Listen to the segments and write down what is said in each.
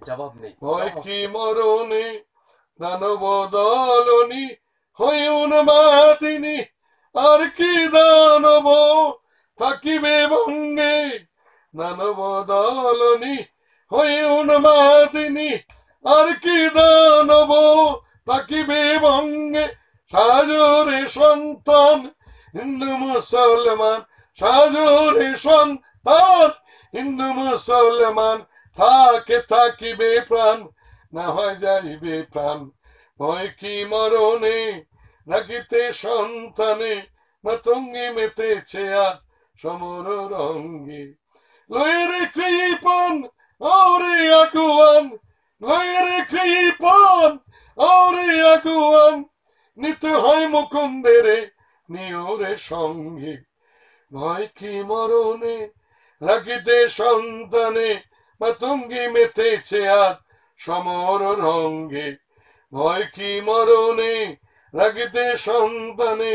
জবাব নেই। হয় কি মরণে দানব দলনি হয় উন্মাদিনী, আর কি দানব থাকিবে ভঙ্গে, দানব দলনি হয় উন্মাদিনী, আর কি দানব থাকিবে ভঙ্গে। সাজরে সন্তান হিন্দু মুসলমান, সাজরে সন্তান হিন্দু মুসলমান, থাকে থাকিবে প্রাণ, না হয় যাইবে প্রাণ। হয় কি মরণে রাখিতে সন্তানে, মাতঙ্গি মেতেছে আজ সমর রঙ্গে। লয়ের কৃপণ ওরে আগুয়ান, লয়ের কৃপণ ওরে আগুয়ান, নিতে হয় মুকুন্দের নিয়রে সঙ্গে। ভয় কি মরণে রাখিতে সন্তানে, মাতঙ্গি মেতেছে আজ সমর রঙ্গে। ভয় কি মরণে রাখিতে সন্তানে,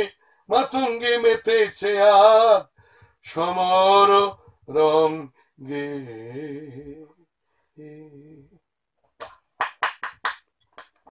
মাতঙ্গি মেতেছে আজ সমর রঙ্গে।